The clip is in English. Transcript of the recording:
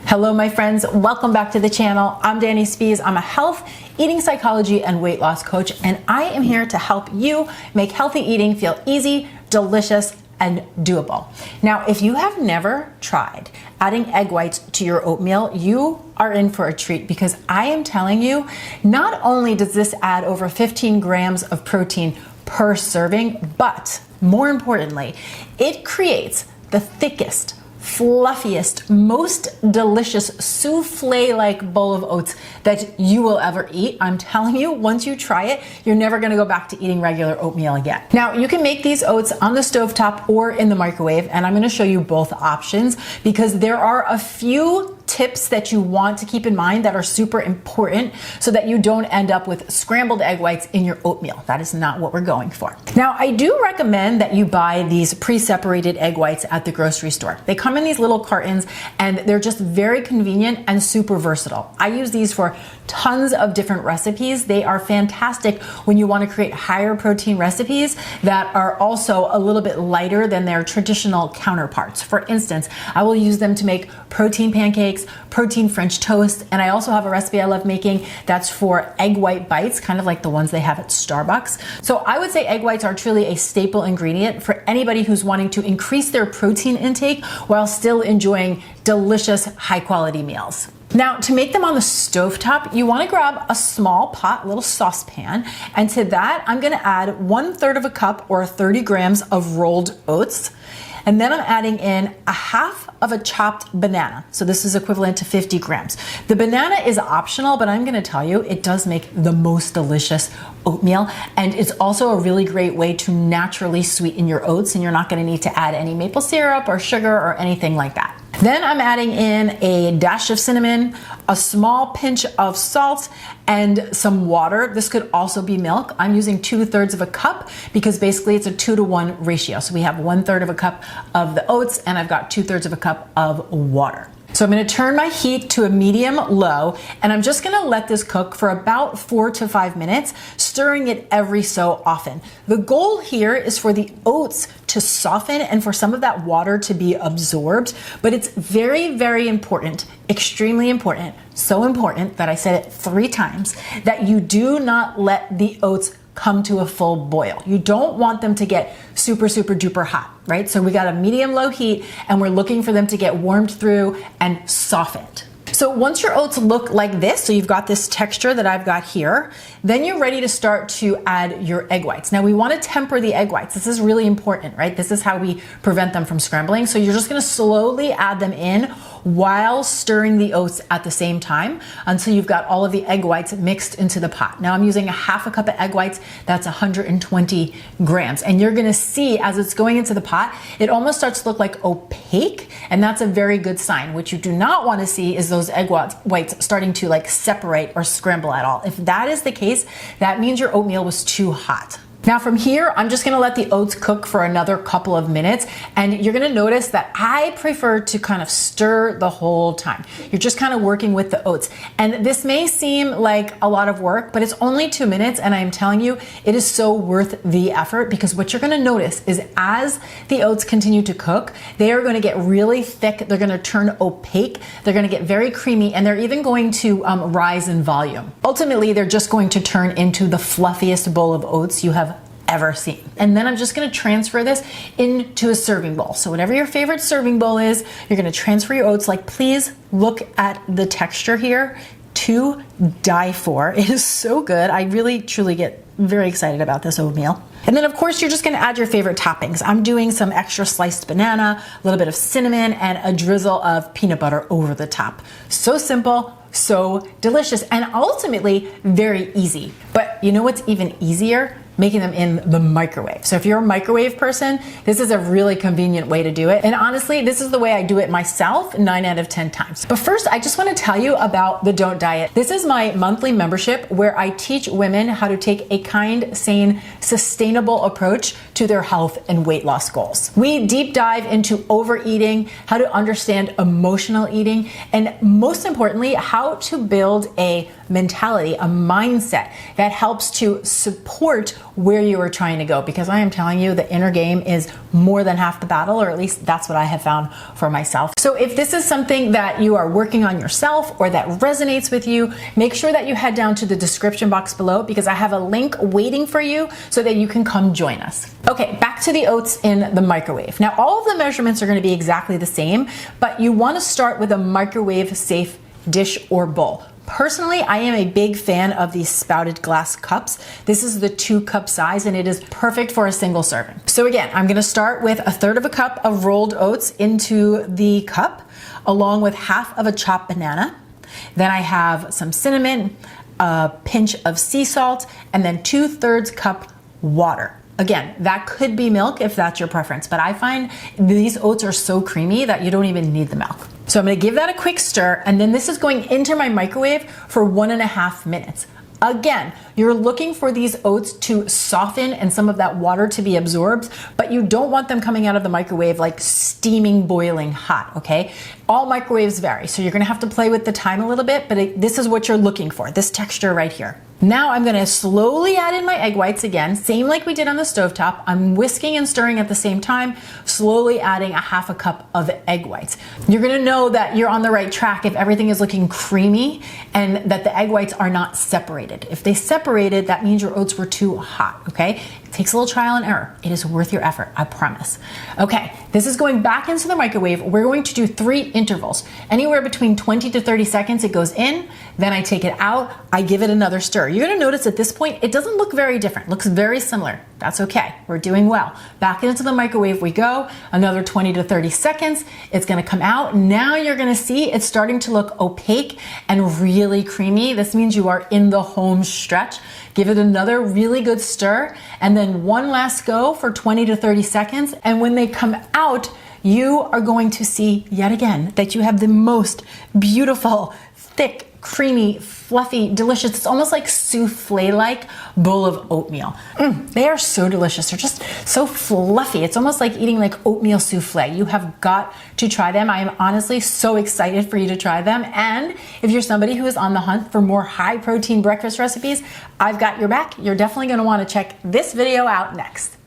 Hello, my friends. Welcome back to the channel. I'm Dani Spies. I'm a health, eating psychology, and weight loss coach, and I am here to help you make healthy eating feel easy, delicious, and doable. Now, if you have never tried adding egg whites to your oatmeal, you are in for a treat because I am telling you, not only does this add over 15 grams of protein per serving, but more importantly, it creates the thickest, fluffiest, most delicious souffle-like bowl of oats that you will ever eat. I'm telling you, once you try it, you're never gonna go back to eating regular oatmeal again. Now, you can make these oats on the stovetop or in the microwave, and I'm gonna show you both options because there are a few tips that you want to keep in mind that are super important so that you don't end up with scrambled egg whites in your oatmeal. That is not what we're going for. Now, I do recommend that you buy these pre-separated egg whites at the grocery store. They come in these little cartons and they're just very convenient and super versatile. I use these for tons of different recipes. They are fantastic when you want to create higher protein recipes that are also a little bit lighter than their traditional counterparts. For instance, I will use them to make protein pancakes, protein French toast, and I also have a recipe I love making that's for egg white bites, kind of like the ones they have at Starbucks. So I would say egg whites are truly a staple ingredient for anybody who's wanting to increase their protein intake while still enjoying delicious, high quality meals. Now, to make them on the stovetop, you want to grab a small pot, a little saucepan, and to that, I'm going to add 1/3 of a cup or 30 grams of rolled oats. And then I'm adding in a half of a chopped banana. So this is equivalent to 50 grams. The banana is optional, but I'm gonna tell you, it does make the most delicious oatmeal. And it's also a really great way to naturally sweeten your oats, and you're not gonna need to add any maple syrup or sugar or anything like that. Then I'm adding in a dash of cinnamon, a small pinch of salt, and some water. This could also be milk. I'm using 2/3 of a cup because basically it's a 2-to-1 ratio. So we have 1/3 of a cup of the oats and I've got 2/3 of a cup of water. So I'm gonna turn my heat to a medium low, and I'm just gonna let this cook for about 4 to 5 minutes, stirring it every so often. The goal here is for the oats to soften and for some of that water to be absorbed, but it's very, very important, extremely important, so important that I said it 3 times, that you do not let the oats come to a full boil. You don't want them to get super, super duper hot, right? So we got a medium low heat and we're looking for them to get warmed through and softened. So once your oats look like this, so you've got this texture that I've got here, then you're ready to start to add your egg whites. Now we want to temper the egg whites. This is really important, right? This is how we prevent them from scrambling. So you're just going to slowly add them in while stirring the oats at the same time until you've got all of the egg whites mixed into the pot. Now I'm using a half a cup of egg whites. That's 120 grams. And you're going to see as it's going into the pot, it almost starts to look like opaque. And that's a very good sign. What you do not want to see is those egg whites starting to like separate or scramble at all. If that is the case, that means your oatmeal was too hot. Now from here, I'm just gonna let the oats cook for another couple of minutes, and you're gonna notice that I prefer to kind of stir the whole time. You're just kind of working with the oats. And this may seem like a lot of work, but it's only 2 minutes, and I'm telling you, it is so worth the effort because what you're gonna notice is as the oats continue to cook, they are gonna get really thick, they're gonna turn opaque, they're gonna get very creamy, and they're even going to rise in volume. Ultimately, they're just going to turn into the fluffiest bowl of oats you have ever seen. And then I'm just gonna transfer this into a serving bowl. So whatever your favorite serving bowl is, you're gonna transfer your oats. Like, please look at the texture here, to die for. It is so good. I really, truly get very excited about this oatmeal. And then of course, you're just gonna add your favorite toppings. I'm doing some extra sliced banana, a little bit of cinnamon, and a drizzle of peanut butter over the top. So simple, so delicious, and ultimately very easy. But you know what's even easier? Making them in the microwave. So if you're a microwave person, this is a really convenient way to do it. And honestly, this is the way I do it myself 9 out of 10 times. But first, I just want to tell you about the Don't Diet. This is my monthly membership where I teach women how to take a kind, sane, sustainable approach to their health and weight loss goals. We deep dive into overeating, how to understand emotional eating, and most importantly, how to build a mentality, a mindset that helps to support where you are trying to go, because I am telling you the inner game is more than half the battle, or at least that's what I have found for myself. So if this is something that you are working on yourself or that resonates with you, make sure that you head down to the description box below, because I have a link waiting for you so that you can come join us. Okay, back to the oats in the microwave. Now all of the measurements are going to be exactly the same, but you want to start with a microwave safe dish or bowl. Personally, I am a big fan of these spouted glass cups. This is the 2-cup size and it is perfect for a single serving. So again, I'm gonna start with 1/3 of a cup of rolled oats into the cup, along with 1/2 of a chopped banana. Then I have some cinnamon, a pinch of sea salt, and then 2/3 cup water. Again, that could be milk if that's your preference, but I find these oats are so creamy that you don't even need the milk. So I'm gonna give that a quick stir, and then this is going into my microwave for 1.5 minutes. Again, you're looking for these oats to soften and some of that water to be absorbed, but you don't want them coming out of the microwave like steaming, boiling hot, okay? All microwaves vary, so you're gonna have to play with the time a little bit, but this is what you're looking for, this texture right here. Now I'm gonna slowly add in my egg whites again, same like we did on the stovetop. I'm whisking and stirring at the same time, slowly adding 1/2 cup of egg whites. You're gonna know that you're on the right track if everything is looking creamy and that the egg whites are not separated. If they separated, that means your oats were too hot, okay? It takes a little trial and error. It is worth your effort, I promise. Okay, this is going back into the microwave. We're going to do 3 intervals. Anywhere between 20 to 30 seconds it goes in, then I take it out, I give it another stir. You're gonna notice at this point, it doesn't look very different. It looks very similar. That's okay, we're doing well. Back into the microwave we go, another 20 to 30 seconds. It's gonna come out. Now you're gonna see it's starting to look opaque and really creamy. This means you are in the home stretch. Give it another really good stir, and then one last go for 20 to 30 seconds. And when they come out, you are going to see yet again that you have the most beautiful, thick, creamy, fluffy, delicious, it's almost like souffle-like bowl of oatmeal. They are so delicious. They're just so fluffy. It's almost like eating like oatmeal souffle. You have got to try them. I am honestly so excited for you to try them. And if you're somebody who is on the hunt for more high protein breakfast recipes, I've got your back. You're definitely gonna wanna check this video out next.